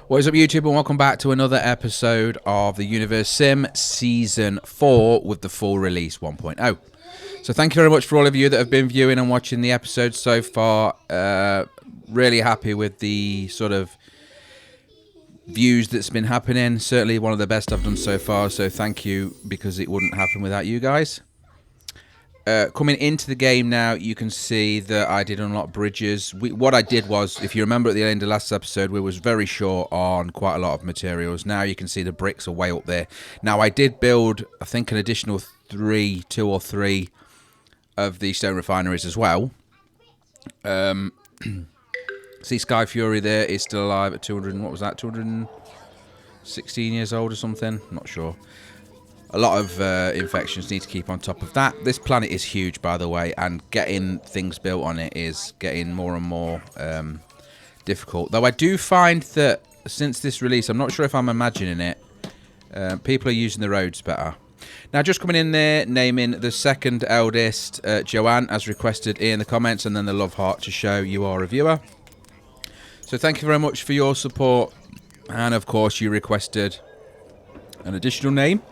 What is up, YouTube, and welcome back to another episode of the Universim Season 4 with the full release 1.0. So thank you very much for all of you that have been viewing and watching the episodes so far. Really happy with the sort of views that's been happening. Certainly one of the best I've done so far, so thank you, because it wouldn't happen without you guys. Coming into the game now, you can see that I did unlock bridges. What I did was, if you remember at the end of last episode, we was very short on quite a lot of materials. Now you can see the bricks are way up there. Now I did build, I think, an additional two or three of the stone refineries as well. See, Sky Fury there is still alive at 200, what was that, 216 years old or something? Not sure. A lot of infections, need to keep on top of that. This planet is huge, by the way, and getting things built on it is getting more and more difficult. Though I do find that since this release, I'm not sure if I'm imagining it, people are using the roads better. Now, just coming in there, naming the second eldest Joanne, as requested in the comments, and then the love heart to show you are a viewer. So thank you very much for your support, and of course you requested an additional name.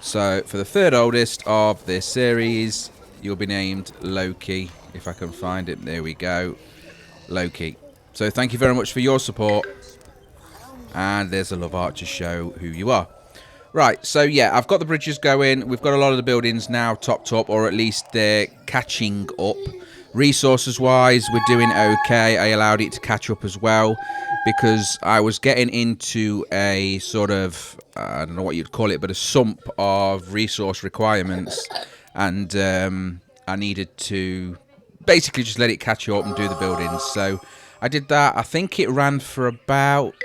So, for the third oldest of this series, you'll be named Loki. If I can find it, there we go. Loki. So, thank you very much for your support. And there's a love art to show who you are. Right, so yeah, I've got the bridges going. We've got a lot of the buildings now topped up, or at least they're catching up. Resources-wise, we're doing okay. I allowed it to catch up as well, because I was getting into a sort of, I don't know what you'd call it, but a sump of resource requirements, and I needed to basically just let it catch up and do the buildings. So I did that. I think it ran for about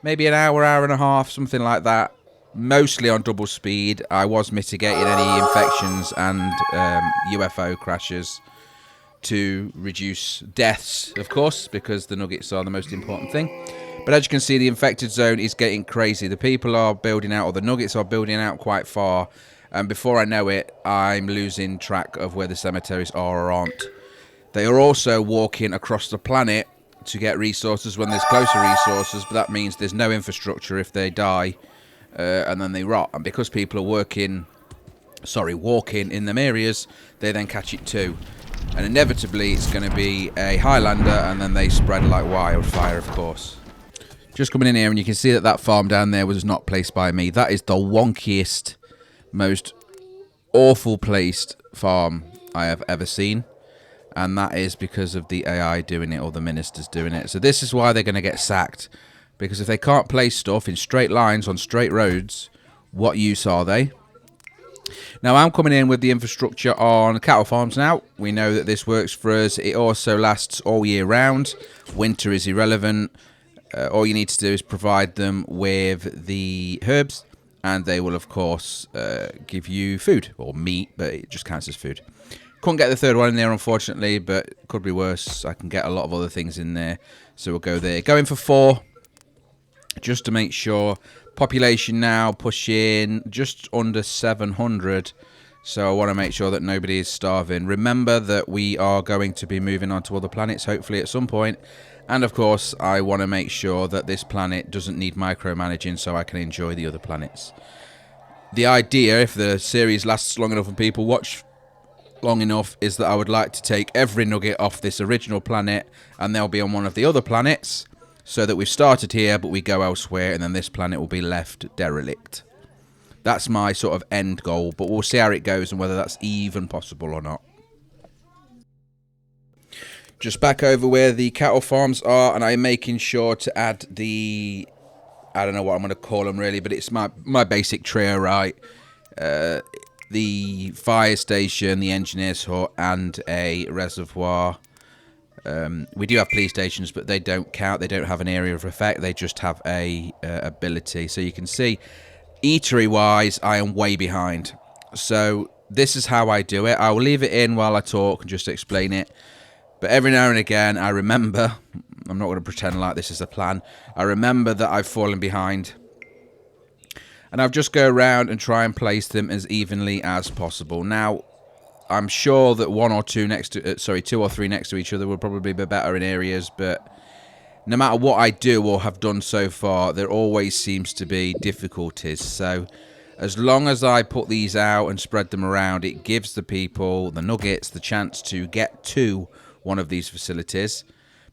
maybe an hour, hour and a half, something like that, mostly on double speed. I was mitigating any infections and UFO crashes to reduce deaths, of course, because the nuggets are the most important thing. But as you can see, the infected zone is getting crazy. The people are building out, or the nuggets are building out quite far, and before I know it, I'm losing track of where the cemeteries are or aren't. They are also walking across the planet to get resources when there's closer resources, but that means there's no infrastructure if they die, and then they rot. And because people are walking in them areas, they then catch it too. And inevitably, it's going to be a Highlander, and then they spread like wildfire, of course. Just coming in here, and you can see that that farm down there was not placed by me. That is the wonkiest, most awful placed farm I have ever seen. And that is because of the AI doing it, or the ministers doing it. So this is why they're going to get sacked. Because if they can't place stuff in straight lines on straight roads, what use are they? Now, I'm coming in with the infrastructure on cattle farms now. We know that this works for us. It also lasts all year round. Winter is irrelevant. All you need to do is provide them with the herbs, and they will, of course, give you food, or meat, but it just counts as food. Couldn't get the third one in there, unfortunately, but it could be worse. I can get a lot of other things in there, so we'll go there. Going for 4, just to make sure. Population now pushing just under 700, so I want to make sure that nobody is starving. Remember that we are going to be moving on to other planets, hopefully at some point. And of course, I want to make sure that this planet doesn't need micromanaging, so I can enjoy the other planets. The idea, if the series lasts long enough and people watch long enough, is that I would like to take every nugget off this original planet, and they'll be on one of the other planets, so that we've started here, but we go elsewhere, and then this planet will be left derelict. That's my sort of end goal, but we'll see how it goes and whether that's even possible or not. Just back over where the cattle farms are, and I'm making sure to add the, I don't know what I'm going to call them really, but it's my basic trio, right? The fire station, the engineer's hut, and a reservoir. We do have police stations, but they don't count. They don't have an area of effect. They just have a ability. So you can see, eatery-wise, I am way behind. So this is how I do it. I will leave it in while I talk and just explain it. But every now and again, I remember, I'm not going to pretend like this is a plan, I remember that I've fallen behind. And I'll just go around and try and place them as evenly as possible. Now, I'm sure that 2 or 3 next to each other will probably be better in areas, but no matter what I do or have done so far, there always seems to be difficulties. So as long as I put these out and spread them around, it gives the people, the nuggets, the chance to get to one of these facilities.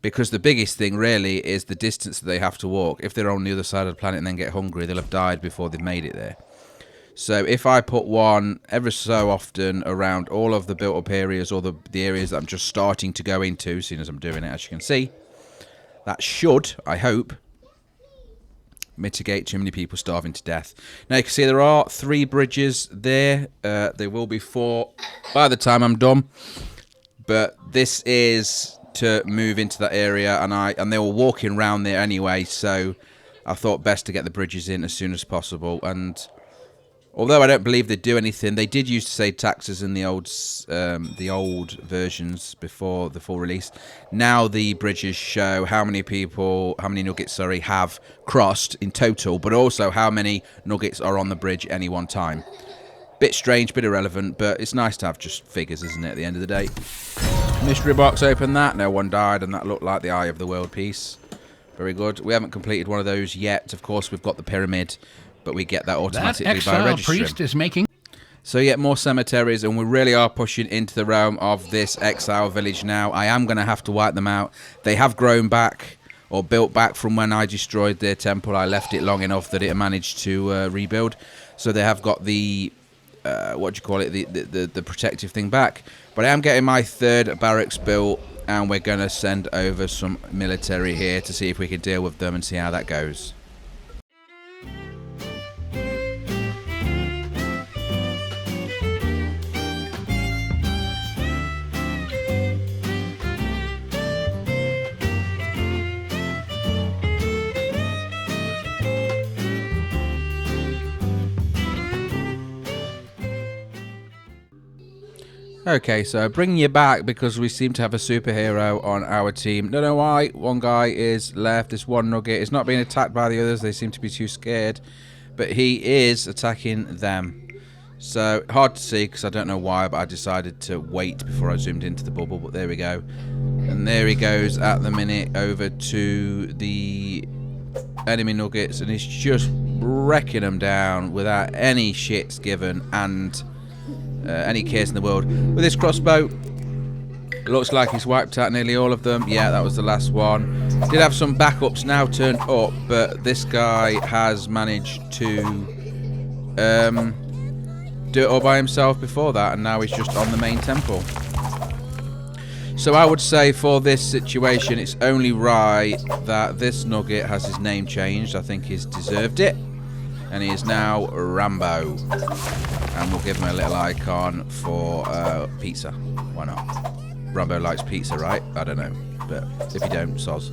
Because the biggest thing really is the distance that they have to walk. If they're on the other side of the planet and then get hungry, they'll have died before they've made it there. So if I put one ever so often around all of the built-up areas or the areas that I'm just starting to go into, as soon as I'm doing it, as you can see, that should, I hope, mitigate too many people starving to death. Now you can see there are 3 bridges there. There will be 4 by the time I'm done. But this is to move into that area, and they were walking around there anyway, so I thought best to get the bridges in as soon as possible. And although I don't believe they do anything, they did used to say taxes in the old versions before the full release. Now the bridges show how many nuggets, have crossed in total, but also how many nuggets are on the bridge at any one time. Bit strange, bit irrelevant, but it's nice to have just figures, isn't it, at the end of the day? Mystery box, open that. No one died, and that looked like the 𝐈𝐈𝐒 piece. Very good. We haven't completed one of those yet. Of course, we've got the pyramid, but we get that automatically by registering. Priest is making. So yeah, more cemeteries, and we really are pushing into the realm of this Exile Village now. I am going to have to wipe them out. They have grown back, or built back from when I destroyed their temple. I left it long enough that it managed to rebuild. So they have got the the protective thing back. But I am getting my 3rd barracks built, and we're going to send over some military here to see if we can deal with them and see how that goes. Okay, so bringing you back because we seem to have a superhero on our team. Don't know why. One guy is left. This one nugget is not being attacked by the others. They seem to be too scared. But he is attacking them. So, hard to see because I don't know why, but I decided to wait before I zoomed into the bubble. But there we go. And there he goes at the minute over to the enemy nuggets. And he's just wrecking them down without any shits given and any cares in the world. With this crossbow, it looks like he's wiped out nearly all of them. Yeah, that was the last one. Did have some backups now turned up, but this guy has managed to do it all by himself before that, and now he's just on the main temple. So I would say for this situation, it's only right that this nugget has his name changed. I think he's deserved it. And he is now Rambo. And we'll give him a little icon for pizza. Why not? Rambo likes pizza, right? I don't know. But if you don't, soz.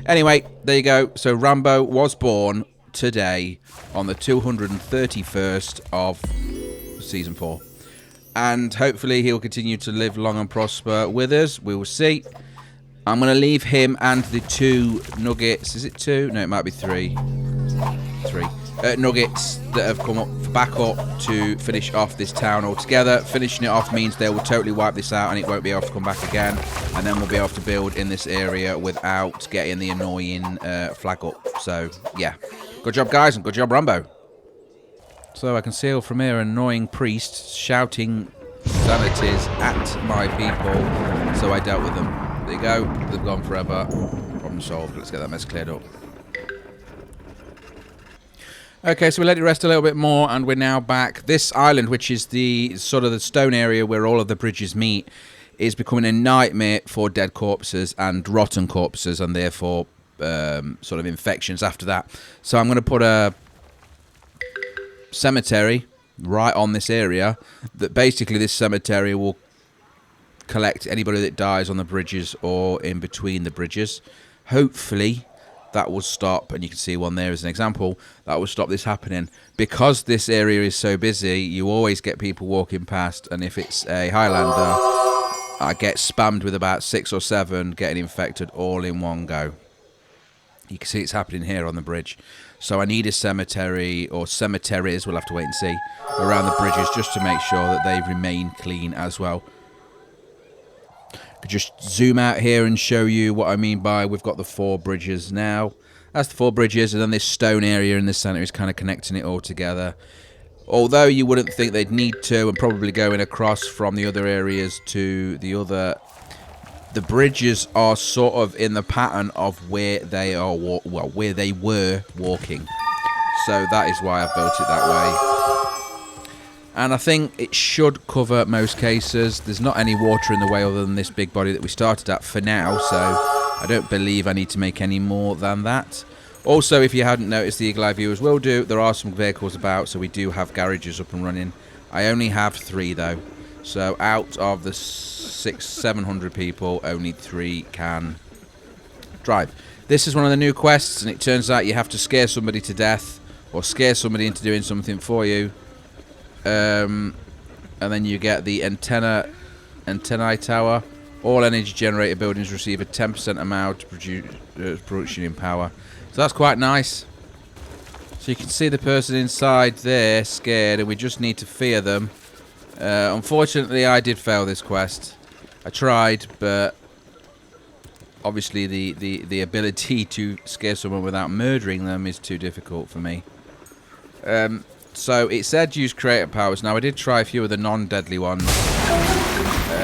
Anyway, there you go. So Rambo was born today on the 231st of Season 4. And hopefully he'll continue to live long and prosper with us. We will see. I'm going to leave him and the 2 nuggets. Is it 2? No, it might be 3. 3. Nuggets that have come up back up to finish off this town altogether. Finishing it off means they will totally wipe this out and it won't be able to come back again, and then we'll be able to build in this area without getting the annoying flag up. So yeah, good job guys, and good job Rambo. So I can see from here an annoying priest shouting vanities at my people, so I dealt with them. There you go, they've gone forever. Problem solved. Let's get that mess cleared up. Okay, so we let it rest a little bit more, and we're now back. This island, which is the sort of the stone area where all of the bridges meet, is becoming a nightmare for dead corpses and rotten corpses, and therefore sort of infections after that. So I'm going to put a cemetery right on this area. That basically this cemetery will collect anybody that dies on the bridges or in between the bridges. Hopefully that will stop, and you can see one there as an example, that will stop this happening. Because this area is so busy, you always get people walking past, and if it's a Highlander, I get spammed with about 6 or 7 getting infected all in one go. You can see it's happening here on the bridge. So I need a cemetery, or cemeteries, we'll have to wait and see, around the bridges just to make sure that they remain clean as well. Could just zoom out here and show you what I mean by we've got the 4 bridges now. That's the 4 bridges, and then this stone area in the center is kind of connecting it all together. Although you wouldn't think they'd need to, and probably going across from the other areas to the other, the bridges are sort of in the pattern of where they are, where they were walking. So that is why I've built it that way. And I think it should cover most cases. There's not any water in the way other than this big body that we started at for now, so I don't believe I need to make any more than that. Also, if you hadn't noticed, the Eagle Eye viewers will do, there are some vehicles about, so we do have garages up and running. I only have 3 though, so out of the 700 people, only 3 can drive. This is one of the new quests, and it turns out you have to scare somebody to death, or scare somebody into doing something for you. And then you get the antennae tower. All energy generator buildings receive a 10% amount of production in power. So that's quite nice. So you can see the person inside there scared, and we just need to fear them. Unfortunately, I did fail this quest. I tried, but obviously the ability to scare someone without murdering them is too difficult for me. So it said use creative powers. Now I did try a few of the non-deadly ones,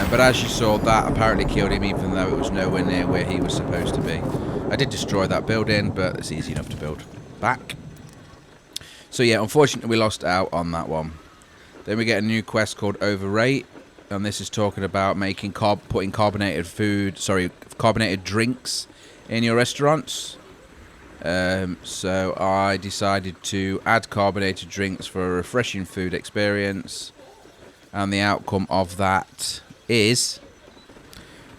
but as you saw, that apparently killed him even though it was nowhere near where he was supposed to be. I did destroy that building, but it's easy enough to build back. So yeah, unfortunately we lost out on that one. Then we get a new quest called Overrate, and this is talking about making putting carbonated drinks in your restaurants. So I decided to add carbonated drinks for a refreshing food experience, and the outcome of that is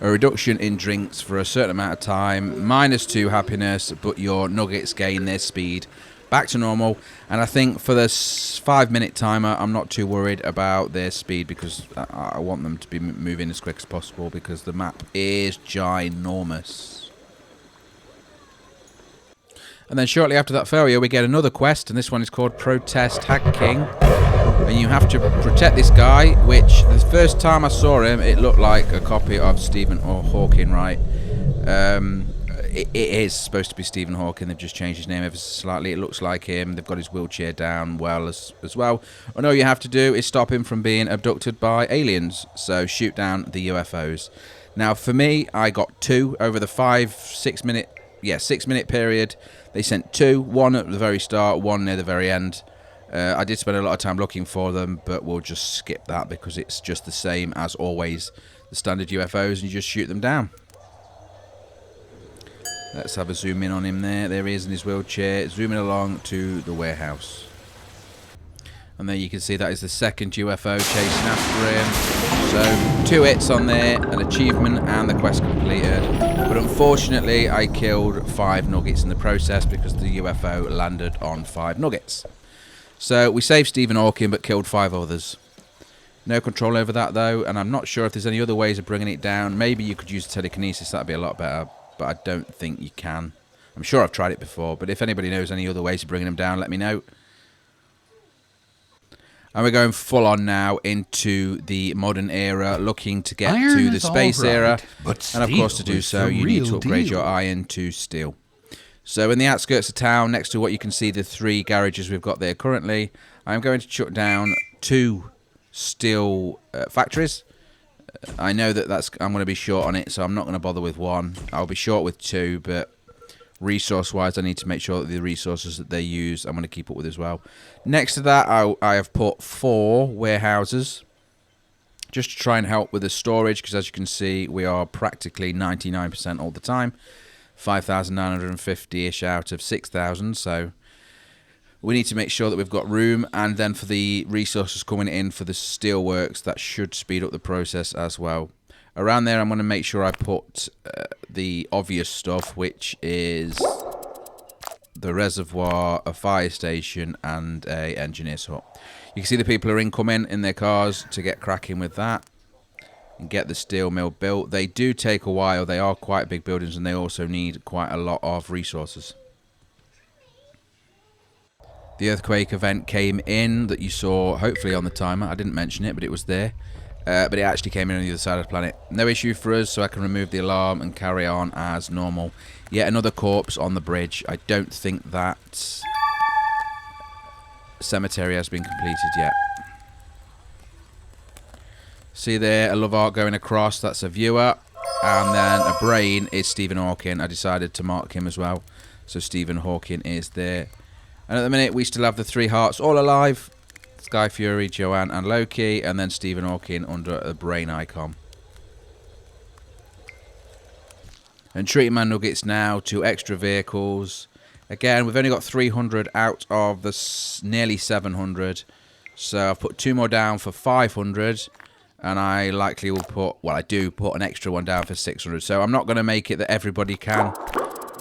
a reduction in drinks for a certain amount of time, -2 happiness, but your nuggets gain their speed back to normal. And I think for this 5-minute timer, I'm not too worried about their speed, because I want them to be moving as quick as possible, because the map is ginormous. And then shortly after that failure, we get another quest, and this one is called Protest Hag King. And you have to protect this guy, which the first time I saw him, it looked like a copy of Stephen Hawking, right? It is supposed to be Stephen Hawking. They've just changed his name ever so slightly. It looks like him. They've got his wheelchair down well as well. And all you have to do is stop him from being abducted by aliens. So shoot down the UFOs. Now, for me, I got 2 over the 6-minute period. They sent 2, 1 at the very start, 1 near the very end. I did spend a lot of time looking for them, but we'll just skip that because it's just the same as always. The standard UFOs, and you just shoot them down. Let's have a zoom in on him there. There he is in his wheelchair, zooming along to the warehouse. And there you can see that is the second UFO chasing after him. So 2 hits on there, an achievement, and the quest completed. But unfortunately, I killed 5 nuggets in the process because the UFO landed on 5 nuggets. So we saved Stephen Hawking, but killed 5 others. No control over that though, and I'm not sure if there's any other ways of bringing it down. Maybe you could use telekinesis, that'd be a lot better, but I don't think you can. I'm sure I've tried it before, but if anybody knows any other ways of bringing them down, let me know. And we're going full on now into the modern era, looking to get to the space era. And of course, to do so, you need to upgrade your iron to steel. So in the outskirts of town, next to what you can see, the 3 garages we've got there currently, I'm going to shut down 2 steel factories. I know that I'm going to be short on it, so I'm not going to bother with 1. I'll be short with 2, but resource-wise, I need to make sure that the resources that they use, I'm going to keep up with as well. Next to that, I have put 4 warehouses, just to try and help with the storage, because as you can see, we are practically 99% all the time. 5,950-ish out of 6,000, so we need to make sure that we've got room. And then for the resources coming in for the steelworks, that should speed up the process as well. Around there, I'm going to make sure I put the obvious stuff, which is the reservoir, a fire station, and a engineer's hut. You can see the people are incoming in their cars to get cracking with that and get the steel mill built. They do take a while. They are quite big buildings, and they also need quite a lot of resources. The earthquake event came in that you saw hopefully on the timer. I didn't mention it, but it was there. but it actually came in on the other side of the planet. No issue for us, so I can remove the alarm and carry on as normal. Yet another corpse on the bridge. I don't think that cemetery has been completed yet. See there, a love art going across. That's a viewer. And then a brain is Stephen Hawking. I decided to mark him as well. So Stephen Hawking is there. And at the minute, we still have the 3 hearts all alive. Sky Fury, Joanne, and Loki. And then Stephen Hawking under a brain icon. And treating my nuggets now to extra vehicles. Again, we've only got 300 out of the nearly 700. So I've put 2 more down for 500. And I likely will put, well, I do put an extra one down for 600. So I'm not going to make it that everybody can.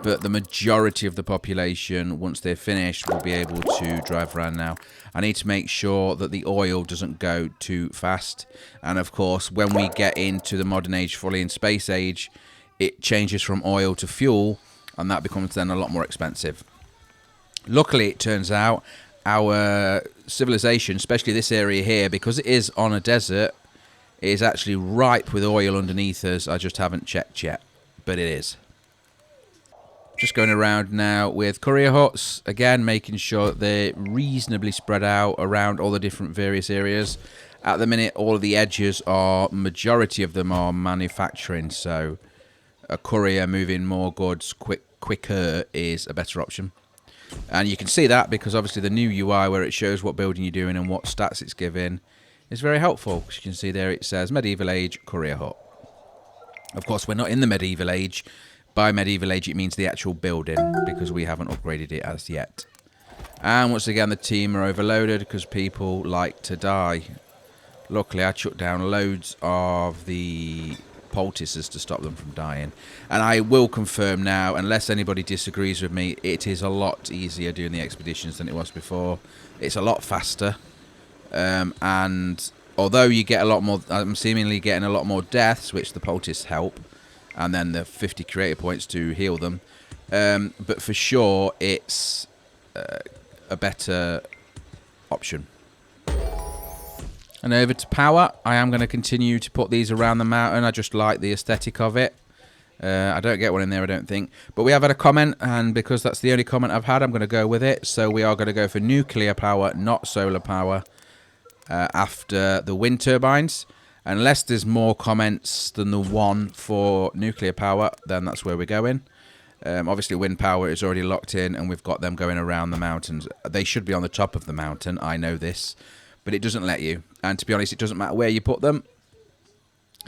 But the majority of the population, once they're finished, will be able to drive around now. I need to make sure that the oil doesn't go too fast. And of course, when we get into the modern age, fully in space age, it changes from oil to fuel. And that becomes then a lot more expensive. Luckily, it turns out, our civilization, especially this area here, because it is on a desert, is actually ripe with oil underneath us. I just haven't checked yet, but it is. Just going around now with courier huts. Again, making sure that they're reasonably spread out around all the different various areas. At the minute, all of the edges are, majority of them are manufacturing. So a courier moving more goods quicker is a better option. And you can see that because obviously the new UI where it shows what building you're doing and what stats it's giving is very helpful. As you can see there, it says Medieval Age Courier Hut. Of course, we're not in the Medieval Age. By Medieval Age, it means the actual building, because we haven't upgraded it as yet. And once again, the team are overloaded because people like to die. Luckily, I chucked down loads of the poultices to stop them from dying. And I will confirm now, unless anybody disagrees with me, it is a lot easier doing the expeditions than it was before. It's a lot faster. And although you get a lot more, I'm seemingly getting a lot more deaths, which the poultices help, and then the 50 creator points to heal them. But for sure, it's a better option. And over to power. I am going to continue to put these around the mountain. I just like the aesthetic of it. I don't get one in there, I don't think. But we have had a comment, and because that's the only comment I've had, I'm going to go with it. So we are going to go for nuclear power, not solar power. After the wind turbines. Unless there's more comments than the one for nuclear power, then that's where we're going. Obviously, wind power is already locked in, and we've got them going around the mountains. They should be on the top of the mountain, I know this, but it doesn't let you. And to be honest, it doesn't matter where you put them.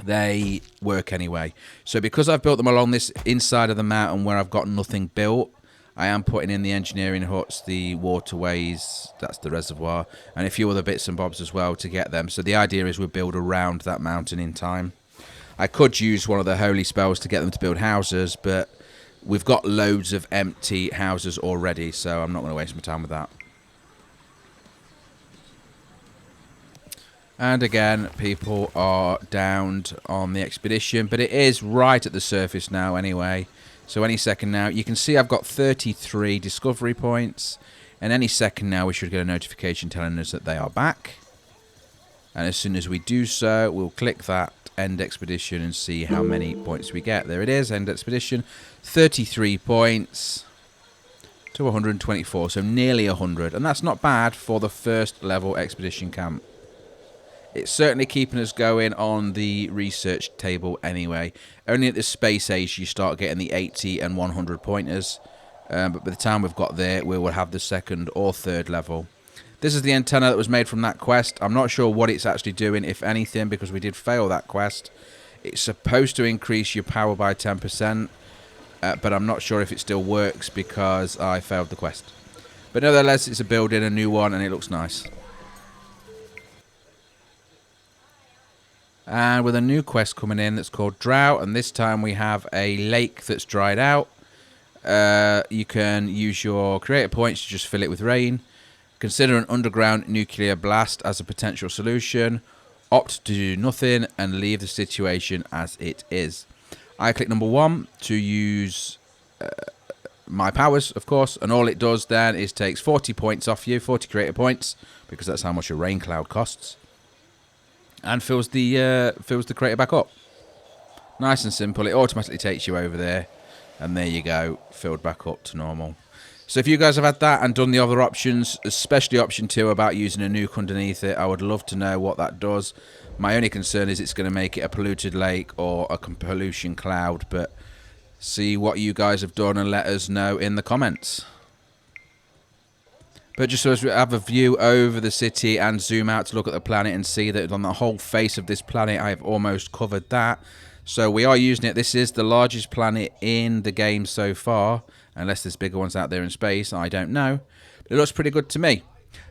They work anyway. So because I've built them along this inside of the mountain where I've got nothing built, I am putting in the engineering huts, the waterways, that's the reservoir, and a few other bits and bobs as well to get them. So the idea is we build around that mountain in time. I could use one of the holy spells to get them to build houses, but we've got loads of empty houses already, so I'm not going to waste my time with that. And again, people are downed on the expedition, but it is right at the surface now anyway. So any second now, you can see I've got 33 discovery points. And any second now, we should get a notification telling us that they are back. And as soon as we do so, we'll click that end expedition and see how many points we get. There it is, end expedition. 33 points to 124, so nearly 100. And that's not bad for the first level expedition camp. It's certainly keeping us going on the research table anyway. Only at the space age you start getting the 80 and 100 pointers. But by the time we've got there, we will have the second or third level. This is the antenna that was made from that quest. I'm not sure what it's actually doing, if anything, because we did fail that quest. It's supposed to increase your power by 10%. But I'm not sure if it still works because I failed the quest. But nevertheless, it's a building, a new one, and it looks nice. And with a new quest coming in that's called Drought, and this time we have a lake that's dried out. You can use your creator points to just fill it with rain. Consider an underground nuclear blast as a potential solution. Opt to do nothing and leave the situation as it is. I click number 1 to use my powers, of course, and all it does then is takes 40 points off you, 40 creator points, because that's how much a rain cloud costs. and fills the crater back up. Nice and simple. It automatically takes you over there, and there you go, filled back up to normal. So if you guys have had that and done the other options, especially option 2 about using a nuke underneath it, I would love to know what that does. My only concern is it's going to make it a polluted lake or a pollution cloud, but see what you guys have done and let us know in the comments. But just so as we have a view over the city and zoom out to look at the planet and see that on the whole face of this planet, I've almost covered that. So we are using it. This is the largest planet in the game so far, unless there's bigger ones out there in space. I don't know. But it looks pretty good to me.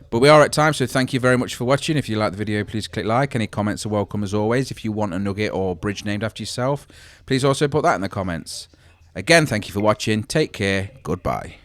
But we are at time, so thank you very much for watching. If you like the video, please click like. Any comments are welcome as always. If you want a nugget or bridge named after yourself, please also put that in the comments. Again, thank you for watching. Take care. Goodbye.